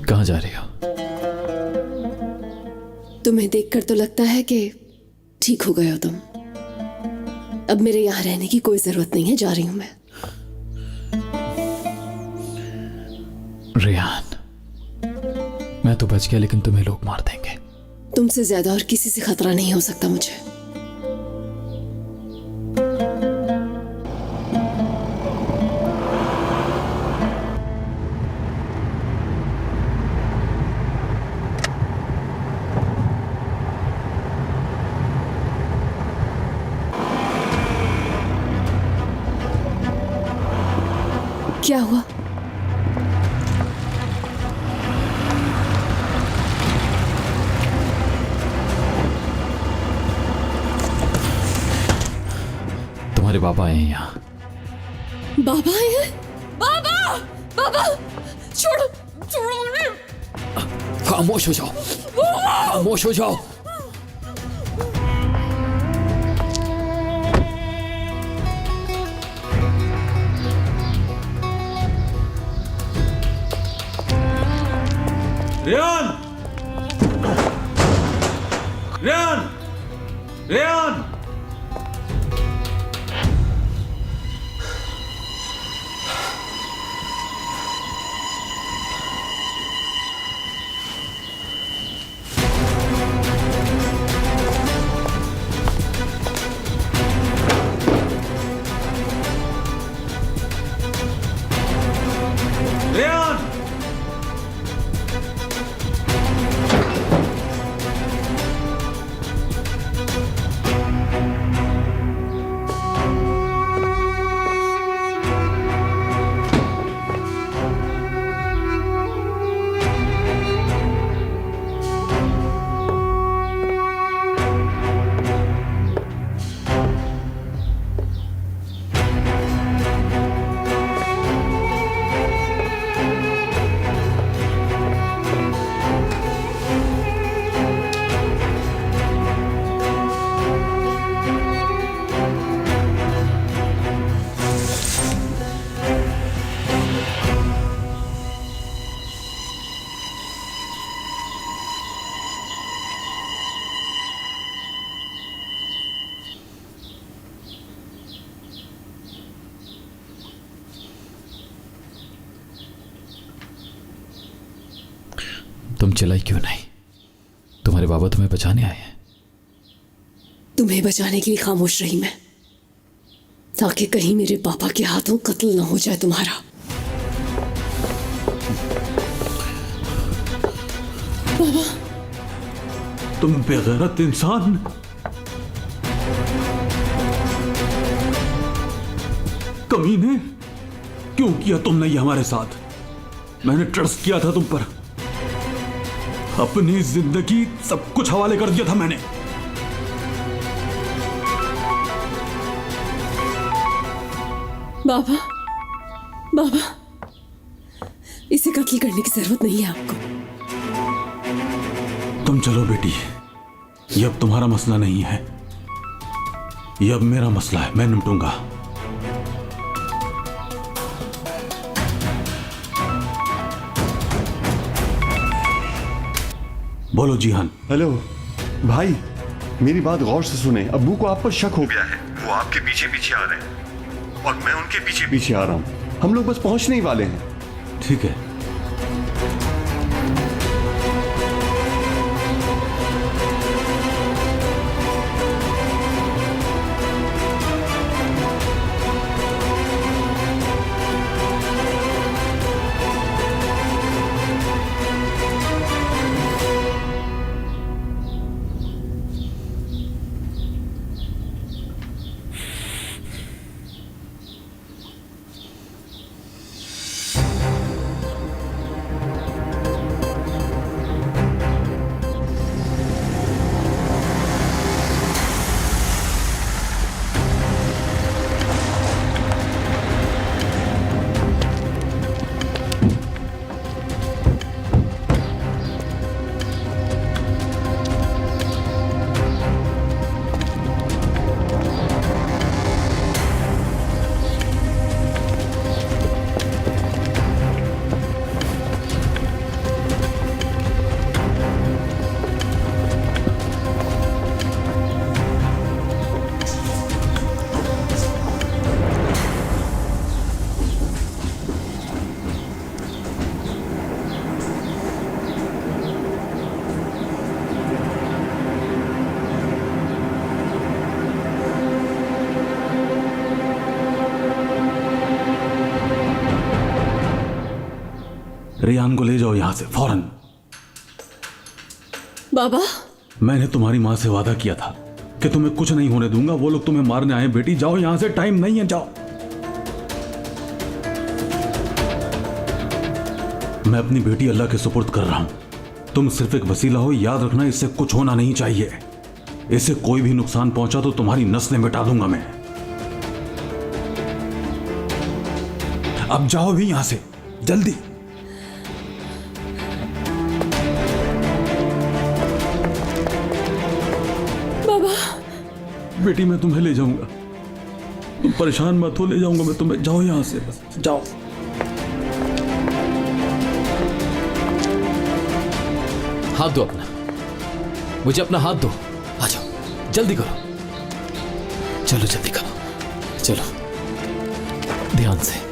कहाँ जा रही हो? तुम्हें देखकर तो लगता है कि ठीक हो गए हो तुम। अब मेरे यहाँ रहने की कोई जरूरत नहीं है, जा रही हूं मैं। रेहान, मैं तो बच गया, लेकिन तुम्हें लोग मार देंगे। तुमसे ज्यादा और किसी से खतरा नहीं हो सकता मुझे। क्या हुआ? तुम्हारे बाबा आए हैं यहाँ। बाबा आए हैं? बाबा! बाबा! छोड़ो, छोड़ो मुझे। खामोश हो जाओ, खामोश हो जाओ। रेहान! रेहान! रेहान! रेहान! तुम चिल्लाई क्यों नहीं? तुम्हारे बाबा तुम्हें बचाने आए हैं। तुम्हें बचाने के लिए खामोश रही मैं, ताकि कहीं मेरे पापा के हाथों कत्ल ना हो जाए तुम्हारा। बाबा! तुम बेगैरत इंसान! कमीने! क्यों किया तुमने ये हमारे साथ? मैंने ट्रस्ट किया था तुम पर, अपनी जिंदगी सब कुछ हवाले कर दिया था मैंने। बाबा, बाबा, इसे कत्ल करने की जरूरत नहीं है आपको। तुम चलो बेटी, ये अब तुम्हारा मसला नहीं है, ये अब मेरा मसला है, मैं निपटूंगा। बोलो जीहान। हेलो भाई, मेरी बात गौर से सुने। अब्बू को आप पर शक हो गया है, वो आपके पीछे पीछे आ रहे हैं और मैं उनके पीछे पीछे आ रहा हूँ। हम लोग बस पहुंचने ही वाले हैं। ठीक है। रियान को ले जाओ यहां से फौरन। बाबा, मैंने तुम्हारी मां से वादा किया था कि तुम्हें कुछ नहीं होने दूंगा। वो लोग तुम्हें मारने आए। बेटी जाओ यहां से, टाइम नहीं है, जाओ। मैं अपनी बेटी अल्लाह के सुपुर्द कर रहा हूं। तुम सिर्फ एक वसीला हो, याद रखना। इससे कुछ होना नहीं चाहिए। इसे कोई भी नुकसान पहुंचा तो तुम्हारी नस्लें मिटा दूंगा मैं। अब जाओ भी यहां से, जल्दी। बाबा, बेटी मैं तुम्हें ले जाऊंगा, तुम परेशान मत हो, ले जाऊंगा मैं तुम्हें। जाओ यहां से, बस जाओ। हाथ दो अपना, मुझे अपना हाथ दो। आ जाओ, जल्दी करो। चलो जल्दी करो, चलो ध्यान से।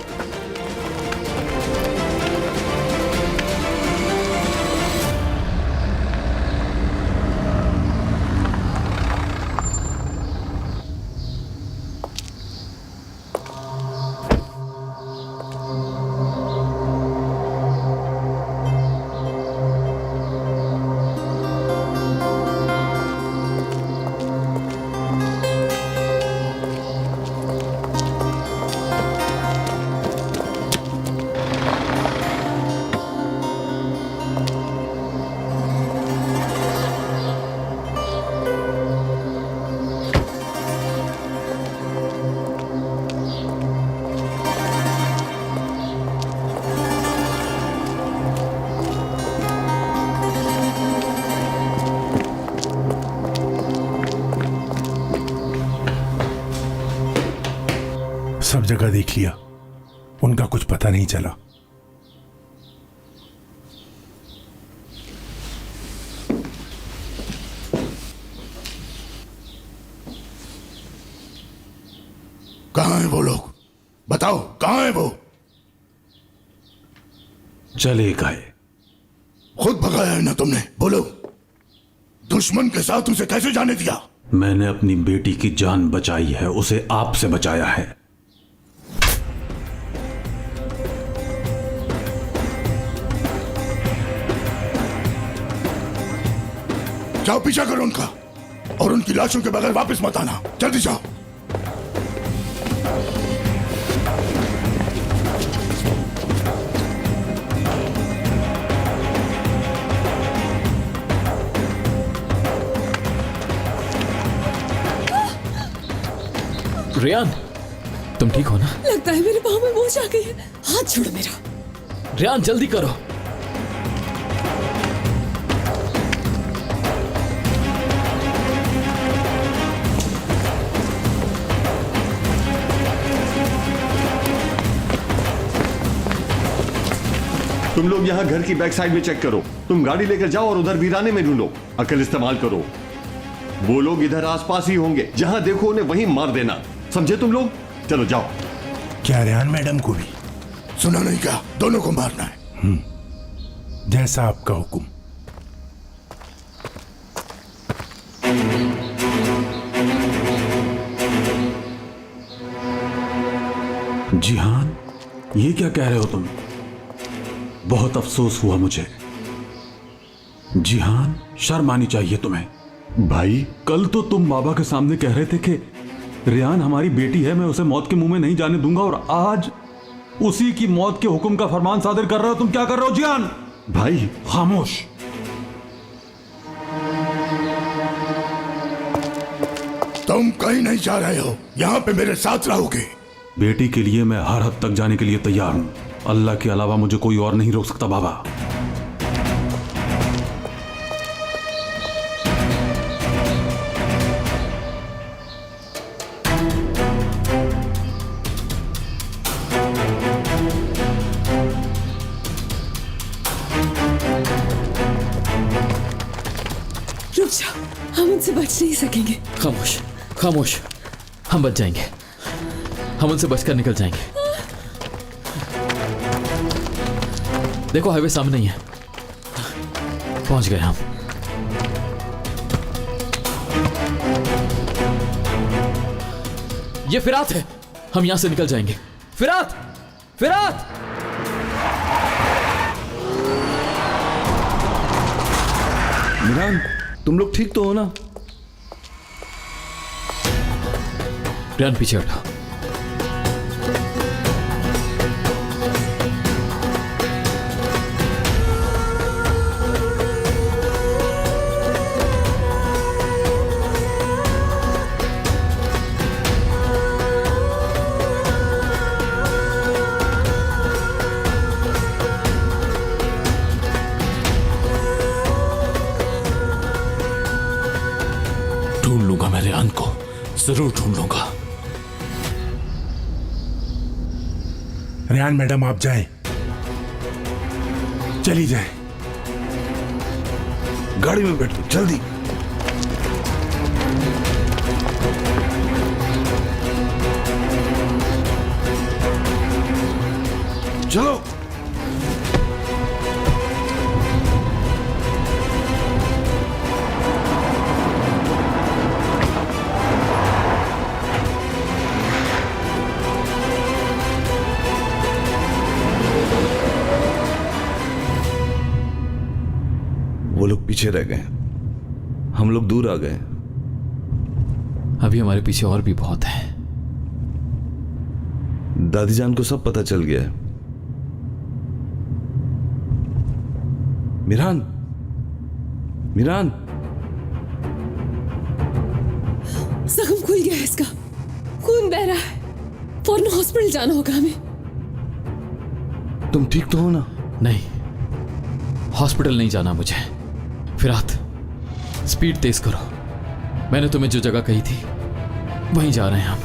सब जगह देख लिया, उनका कुछ पता नहीं चला। कहां है वो लोग? बताओ कहां है वो? चले गए। खुद भगाया है ना तुमने? बोलो, दुश्मन के साथ उसे कैसे जाने दिया? मैंने अपनी बेटी की जान बचाई है, उसे आपसे बचाया है। जाओ पीछा करो उनका, और उनकी लाशों के बगैर वापस मत आना। जल्दी जाओ। रियान, तुम ठीक हो ना? लगता है मेरे पाँव में मोच आ गई है। हाथ छोड़ो मेरा। रियान जल्दी करो। तुम लोग यहाँ घर की बैक साइड में चेक करो। तुम गाड़ी लेकर जाओ और उधर वीराने में ढूंढो। अकल इस्तेमाल करो। वो लोग इधर आसपास ही होंगे, जहां देखो उन्हें वहीं मार देना। समझे तुम लोग? चलो जाओ। क्या रेहान मैडम को भी? सुना नहीं क्या? दोनों को मारना है। जैसा आपका हुक्म। जिहान, ये क्या कह रहे हो तुम? बहुत अफसोस हुआ मुझे। जिहान, शर्म आनी चाहिए तुम्हें। भाई, कल तो तुम बाबा के सामने कह रहे थे कि रियान हमारी बेटी है, मैं उसे मौत के मुंह में नहीं जाने दूंगा, और आज उसी की मौत के हुक्म का फरमान सादिर कर रहे हो। तुम क्या कर रहे हो जिहान? भाई खामोश। तुम कहीं नहीं जा रहे हो, यहां पे मेरे साथ रहोगे। बेटी के लिए मैं हर हद तक जाने के लिए तैयार हूं। अल्लाह के अलावा मुझे कोई और नहीं रोक सकता बाबा। रुक जाओ, हम उनसे बच नहीं सकेंगे। खामोश, खामोश। हम बच जाएंगे, हम उनसे बचकर निकल जाएंगे। देखो हाईवे सामने ही है, पहुंच गए हम। ये फिरात है, हम यहां से निकल जाएंगे। फिरात, फिरात। मिरान, तुम लोग ठीक तो हो ना? रियान पीछे हटा। ढूंढ लूंगा मैं रेहान को, जरूर ढूंढ लूंगा। रेहान मैडम, आप जाएं, चली जाएं। गाड़ी में बैठो जल्दी। चलो। वो लोग पीछे रह गए, हम लोग दूर आ गए। अभी हमारे पीछे और भी बहुत है। दादी जान को सब पता चल गया है। मिरान, मिरान, जख्म खुल गया है इसका, खून बह रहा है, फौरन हॉस्पिटल जाना होगा हमें। तुम ठीक तो हो ना? नहीं, हॉस्पिटल नहीं जाना मुझे। फिरात, स्पीड तेज करो। मैंने तुम्हें जो जगह कही थी वहीं जा रहे हैं हम।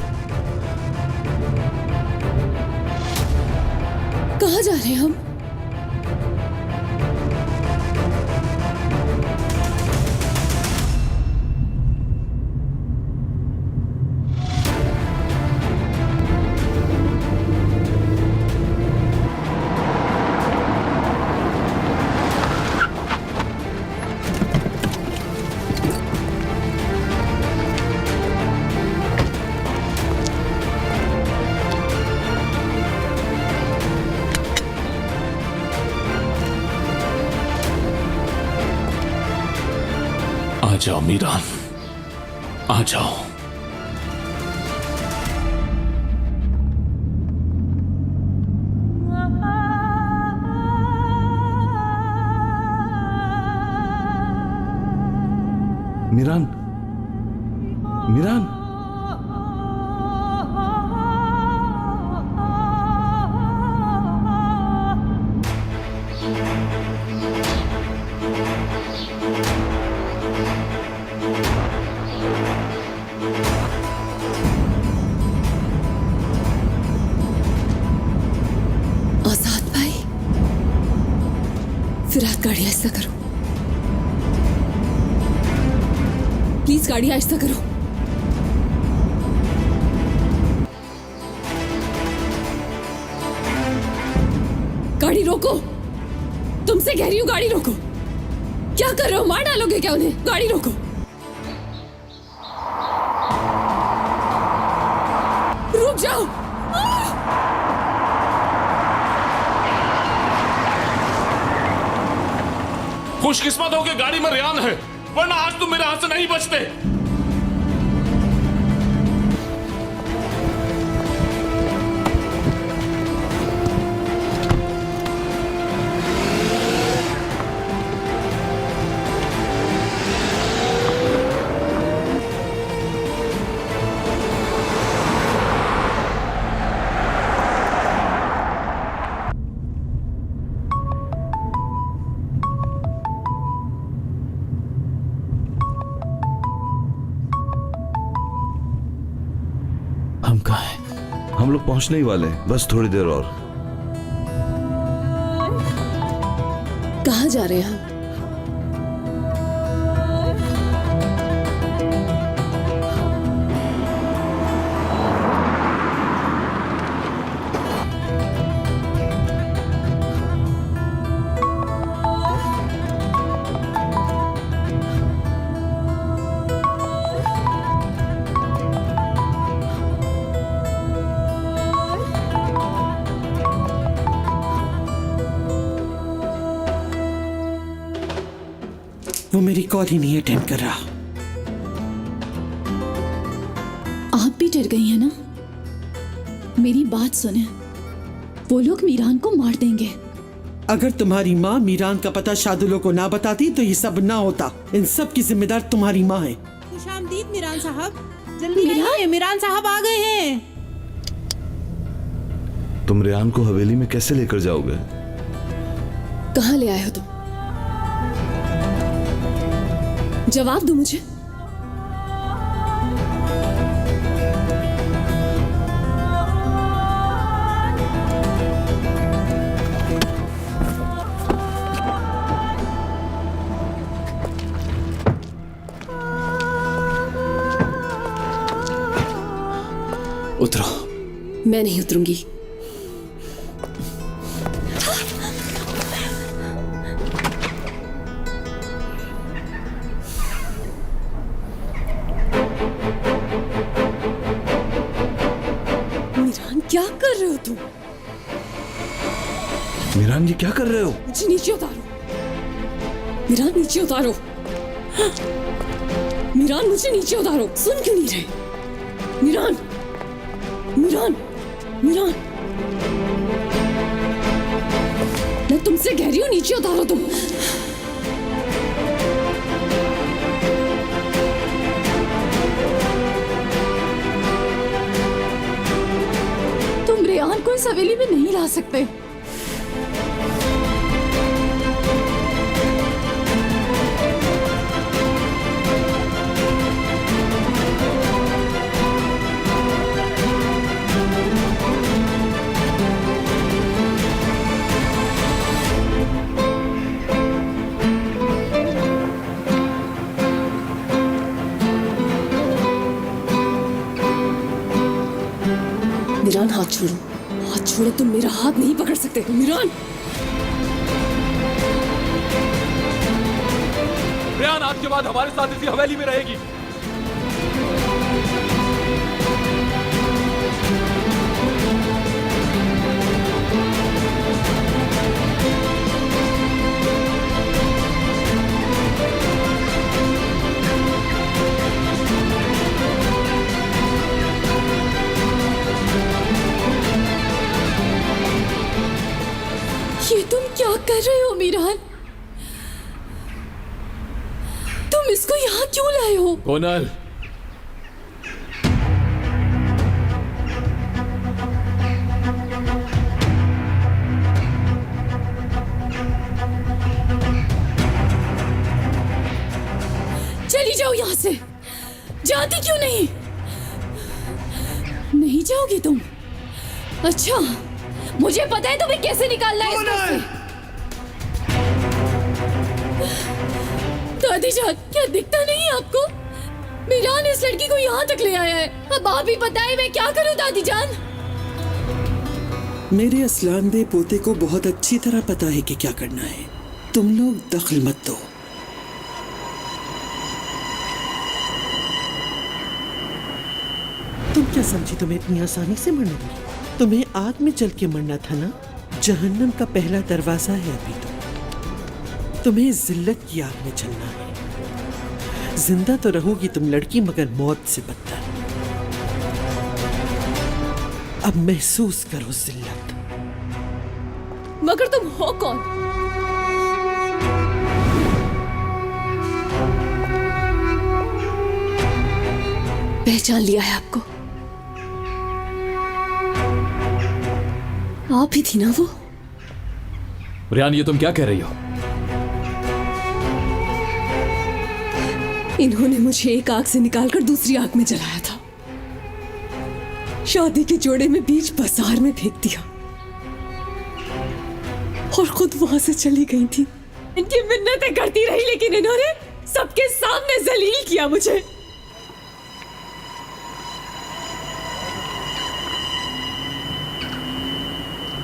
कहाँ जा रहे हैं हम? आ जाओ मीरान, आ जाओ। मिरान, मिरान, आजाद भाई, फिरात गाड़ी आहिस्ता करो, प्लीज गाड़ी आहिस्ता करो। गाड़ी रोको, तुमसे कह रही हूँ गाड़ी रोको। क्या कर रहे हो, मार डालोगे क्या उन्हें? गाड़ी रोको, रुक जाओ। खुशकिस्मत हो कि गाड़ी में रेहान है, वरना आज तुम मेरे हाथ से नहीं बचते। हम कहाँ हैं? हम लोग पहुंचने ही वाले हैं, बस थोड़ी देर और। कहाँ जा रहे हैं हम? वो मेरी कॉल ही नहीं अटेंड कर रहा। आप भी डर गई हैं ना? मेरी बात सुने, वो लोग मीरान को मार देंगे। अगर तुम्हारी माँ मीरान का पता शादुलो को ना बताती तो ये सब ना होता। इन सब की जिम्मेदार तुम्हारी माँ है। खुशामदीद मीरान साहब, जल्दी आइए, मीरान साहब आ गए हैं। तुम रेहान को हवेली में कैसे लेकर जाओगे? कहाँ ले आए हो तुम? जवाब दो मुझे। उतरो। मैं नहीं उतरूंगी। मीरान, क्या कर रहे हो तुम? मीरान जी क्या कर रहे हो? मुझे नीचे उतारो। मीरान, नीचे उतारो। मीरान, मुझे नीचे उतारो। सुन क्यों नहीं रहे? मीरान, मीरान, मीरान, मैं तुमसे कह रही हूं, नीचे उतारो तुम। तुम रेहान को इस हवेली में नहीं ला सकते। मीरान, हाथ छोड़ो। हाथ छोड़ो, तुम मेरा हाथ नहीं पकड़ सकते। मीरान, रेहान आज के बाद हमारे साथ इसी हवेली में रहेगी। ये तुम क्या कर रहे हो मीरान? तुम इसको यहाँ क्यों लाए हो? कोनल, चली जाओ यहाँ से। जाती क्यों नहीं? नहीं जाओगी तुम? अच्छा, मुझे पता है तुम्हें कैसे निकालना है इस घर से। दादी जान, क्या दिखता नहीं है आपको? मीरान इस लड़की को यहाँ तक ले आया है। अब आप ही बताएं मैं क्या करूँ दादी जान? मेरे असलानदे पोते को बहुत अच्छी तरह पता है कि क्या करना है। तुम लोग दखल मत दो। तुम क्या समझी तुम्हें इतनी आसानी से मरने दूंगी? तुम्हें आग में जल के मरना था ना? जहन्नम का पहला दरवाजा है अभी तो। तुम्हें जिल्लत की आग में जलना है। जिंदा तो रहोगी तुम लड़की, मगर मौत से बदतर। अब महसूस करो जिल्लत। मगर तुम हो कौन? पहचान लिया है आपको। आप ही थी ना वो? रेहान, ये तुम क्या कह रही हो? इन्होंने मुझे एक आग से निकालकर दूसरी आग में जलाया था। शादी के जोड़े में बीच बाजार में फेंक दिया और खुद वहां से चली गई थी। इनकी मिन्नतें करती रही, लेकिन इन्होंने सबके सामने जलील किया मुझे।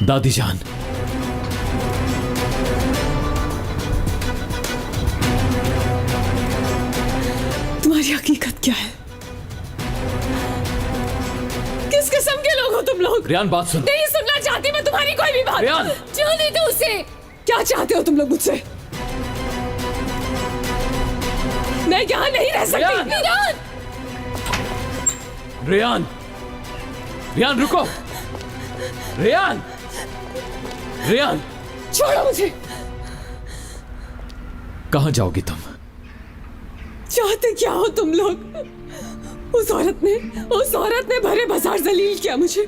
दादी जान, तुम्हारी हकीकत क्या है? किस किस्म के लोग हो तुम लोग? रेहान बात सुन। नहीं सुनना चाहती मैं तुम्हारी कोई भी बात। रेहान! जाने दो उसे। क्या चाहते हो तुम लोग मुझसे? मैं यहाँ नहीं रह सकती। रियान! रियान! रियान रुको! रियान! रियान! छोड़ो मुझे। कहाँ जाओगी तुम? चाहते क्या हो तुम लोग? उस औरत ने भरे बाजार जलील किया मुझे,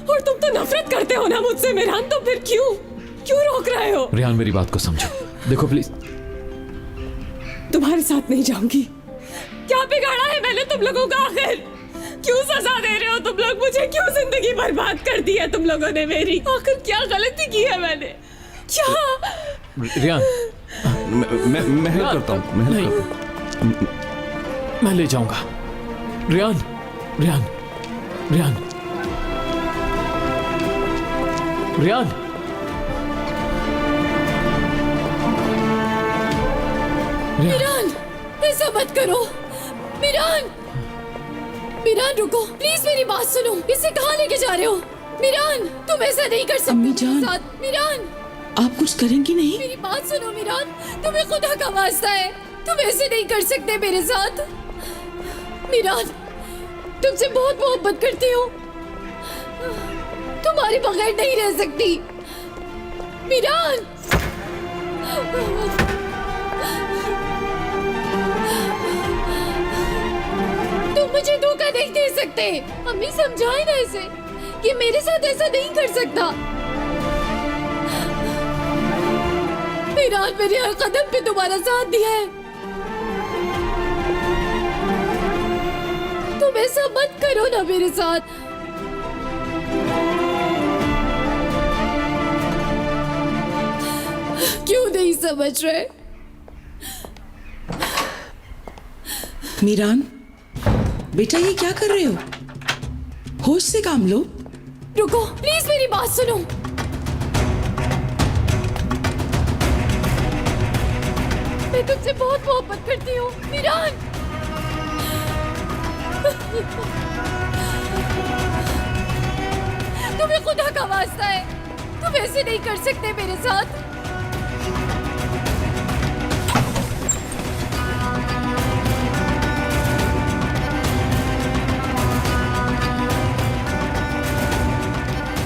और तुम तो नफरत करते हो ना मुझसे मिरान, तो फिर क्यों रोक रहे हो? रियान मेरी बात को समझो, देखो प्लीज। तुम्हारे साथ नहीं जाऊंगी। क्या बिगाड़ा है मैंने तुम लोगों का आखिर? क्यों सजा दे रहे हो तुम लोग मुझे? क्यों जिंदगी बर्बाद कर दी है तुम लोगों ने मेरी? आखिर क्या गलती की है मैंने? क्या? रियान मैं हेल्प करता हूँ, मैं हेल्प करता हूँ। मैं ले जाऊंगा। रियान! रियान! रियान! रियान! मिरान, ऐसा मत करो। मिरान! मिरान रुको, प्लीज मेरी बात सुनो। इसे कहाँ लेके जा रहे हो? मिरान, तुम ऐसा नहीं कर सकती। अम्मी जान। मेरे साथ। मिरान, आप कुछ करेंगी नहीं? मेरी बात सुनो मिरान, तुम्हें खुदा का वास्ता है, तुम ऐसे नहीं कर सकते मेरे साथ। मिरान, तुमसे बहुत मोहब्बत करती हूँ, तुम्हारे बगैर नहीं रह सकती। मिरान! तुम मुझे धोखा नहीं दे सकते। अम्मी समझाए ना इसे कि मेरे साथ ऐसा नहीं कर सकता। मिरान, मेरे हर कदम पे तुम्हारा साथ दिया है, तुम ऐसा मत करो ना मेरे साथ। क्यों नहीं समझ रहे? मीरान, बेटा ये क्या कर रहे हो? होश से काम लो। रुको, प्लीज मेरी बात सुनो। मैं तुमसे बहुत मोहब्बत करती हूँ मीरान। तुम्हें खुदा का वास्ता है, तुम ऐसे नहीं कर सकते मेरे साथ।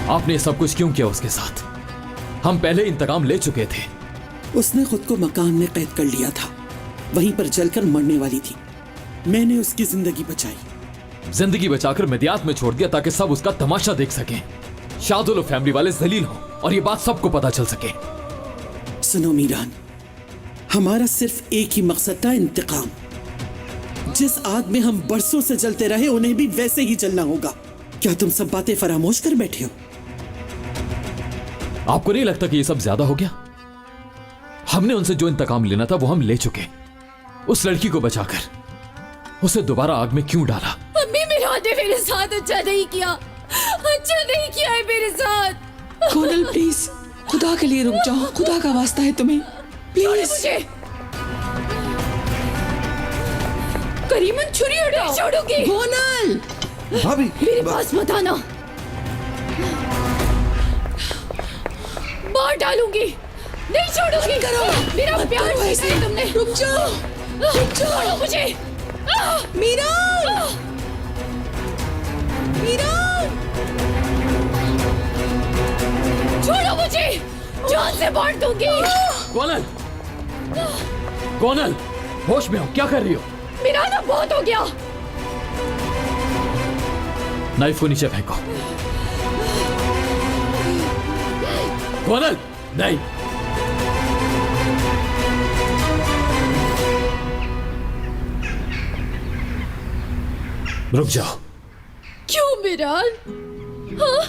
आपने सब कुछ क्यों किया उसके साथ? हम पहले इंतकाम ले चुके थे। उसने खुद को मकान में कैद कर लिया था, वहीं पर जलकर मरने वाली थी। मैंने उसकी जिंदगी बचाई। जिंदगी बचाकर मदियात में छोड़ दिया ताकि सब उसका तमाशा देख सकें, शादुल और फैमिली वाले जलील हो और ये बात सबको पता चल सके। सुनो मीरान, हमारा सिर्फ एक ही मकसद था, इंतकाम। जिस आग में हम बरसों से जलते रहे उन्हें भी वैसे ही जलना होगा। क्या तुम सब बातें फरामोश कर बैठे हो? आपको नहीं लगता कि ये सब ज्यादा हो गया? हमने उनसे जो इंतकाम लेना था वो हम ले चुके। उस लड़की को बचाकर उसे दोबारा आग में क्यों डाला? अम्मी, मिरान ने मेरे साथ अच्छा नहीं किया, अच्छा नहीं किया है मेरे साथ। कोनल प्लीज, खुदा के लिए रुक जाओ, खुदा का वास्ता है तुम्हें, प्लीज। मुझे करीमन, छुरी हटाओ। छोड़ोगी? कोनल, भाभी मेरे पास मत आना, मार डालूंगी, नहीं छोड़ूंगी। करो मेरा प्यार ऐसे तुमने। रुक जाओ, रुक जाओ। छोड़ो मुझे। मीरान, मीरान, छोड़ो मुझे, जान से मार दूंगी। कोनल! कोनल, होश में हो? क्या कर रही हो? मेरा ना बहुत हो गया। नाइफ को नीचे फेंको। कोनल, नहीं। रुक जाओ। क्यों मिरान? हाँ?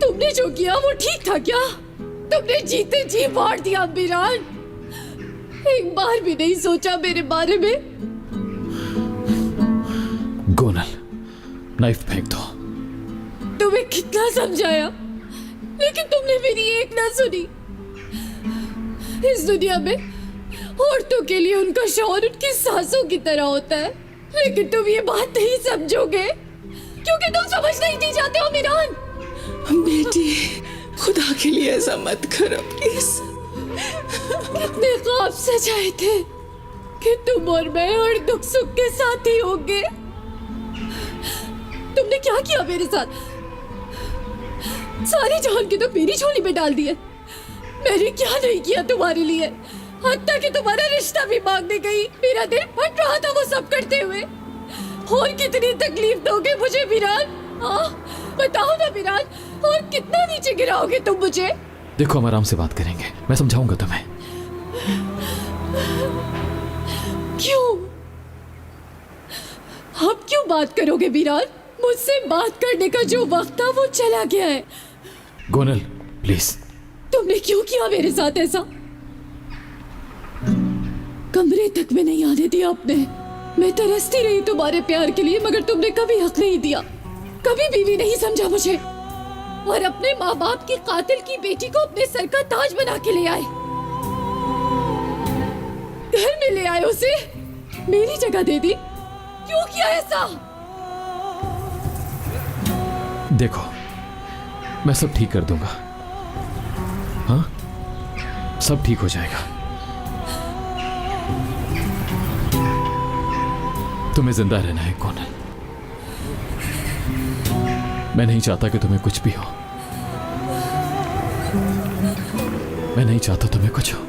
तुमने जो किया वो ठीक था क्या? तुमने जीते जी मार दिया मिरान। एक बार भी नहीं सोचा मेरे बारे में। कोनल, नाइफ फेंक दो। तुम्हें कितना समझाया, लेकिन तुमने मेरी एक ना सुनी। इस दुनिया में औरतों के लिए उनका शौहर उनकी सासों की तरह होता है, लेकिन तुम ये बात नहीं समझोगे क्योंकि तुम समझ नहीं चाहते हो मिरान। बेटी, खुदा के लिए ऐसा मत करो प्लीज। कितने ख्वाब सजाए थे, कि तुम और मैं हर दुख सुख के साथी होंगे। तुमने क्या किया मेरे साथ? सारी जान की तो मेरी झोली में डाल दी है। मैंने क्या नहीं किया तुम्हारे लिए, हत्ता कि तुम्हारा रिश्ता भी मांगने गई। मेरा दिल फट रहा था वो सब करते हुए। और कितनी तकलीफ दोगे मुझे वीरान? हाँ बताओ ना वीरान, और कितना नीचे गिराओगे तुम मुझे? देखो हम आराम से बात करेंगे, मैं समझाऊंगा तुम्हें। क्यों? अब क्यों बात करोगे वीरान? मुझसे बात करने का जो वक्त था वो चला गया है। गोनल प्लीज। तुमने क्यों किया मेरे साथ ऐसा? कमरे तक में नहीं आने दिया आपने। मैं तरसती रही तुम्हारे प्यार के लिए, मगर तुमने कभी हक नहीं दिया, कभी बीवी नहीं समझा मुझे। और अपने माँ बाप की कातिल की बेटी को अपने सर का ताज बना के ले आए, घर में ले आए, उसे मेरी जगह दे दी। क्यों किया ऐसा? देखो मैं सब ठीक कर दूंगा, हाँ सब ठीक हो जाएगा। तुम्हें जिंदा रहना है गोनल। मैं नहीं चाहता कि तुम्हें कुछ भी हो। मैं नहीं चाहता तुम्हें कुछ हो।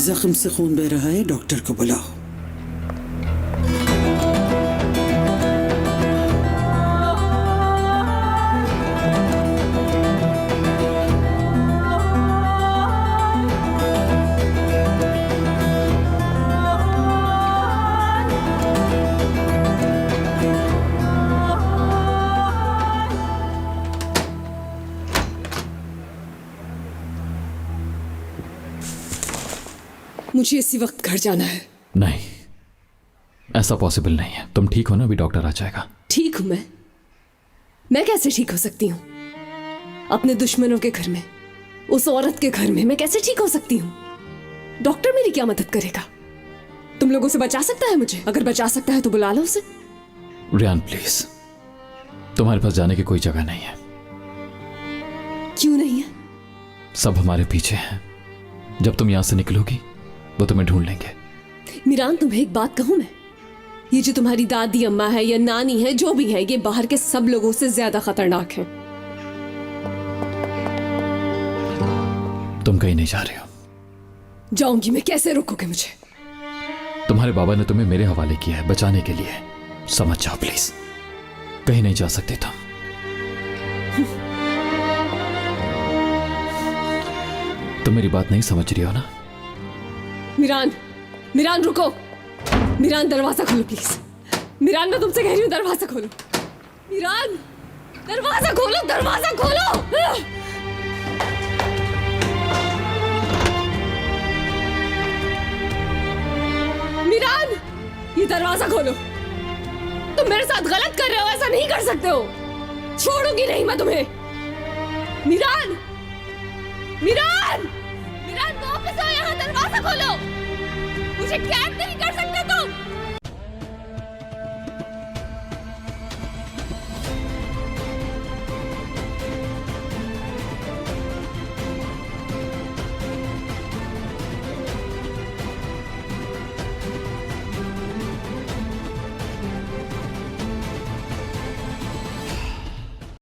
जख्म से खून बह रहा है, डॉक्टर को बुलाओ। मुझे इसी वक्त घर जाना है। नहीं ऐसा पॉसिबल नहीं है। तुम ठीक हो ना? अभी डॉक्टर आ जाएगा। ठीक हूं मैं कैसे ठीक हो सकती हूँ? अपने दुश्मनों के घर में, उस औरत के घर में मैं कैसे ठीक हो सकती हूँ? डॉक्टर मेरी क्या मदद करेगा? तुम लोगों से बचा सकता है मुझे? अगर बचा सकता है तो बुला लो उसे। रियान प्लीज, तुम्हारे पास जाने की कोई जगह नहीं है। क्यों नहीं है? सब हमारे पीछे हैं। जब तुम यहां से निकलोगी वो तुम्हें ढूंढ लेंगे। मीरान तुम्हें एक बात कहूं मैं, ये जो तुम्हारी दादी अम्मा है या नानी है, जो भी है, ये बाहर के सब लोगों से ज्यादा खतरनाक है। तुम कहीं नहीं जा रहे हो। जाऊंगी मैं, कैसे रोकोगे मुझे? तुम्हारे बाबा ने तुम्हें मेरे हवाले किया है बचाने के लिए। समझ जाओ प्लीज, कहीं नहीं जा सकते तुम। तुम मेरी बात नहीं समझ रही हो ना? मीरान रुको। मीरान दरवाजा खोलो प्लीज। मीरान मैं तुमसे कह रही हूँ दरवाजा खोलो। मीरान दरवाजा खोलो, दरवाजा खोलो। मीरान ये दरवाजा खोलो। तुम मेरे साथ गलत कर रहे हो, ऐसा नहीं कर सकते हो। छोड़ूंगी नहीं मैं तुम्हें। मीरान मीरान मीरान वापस आओ यहाँ, दरवाजा खोलो। मुझे कैद नहीं कर सकते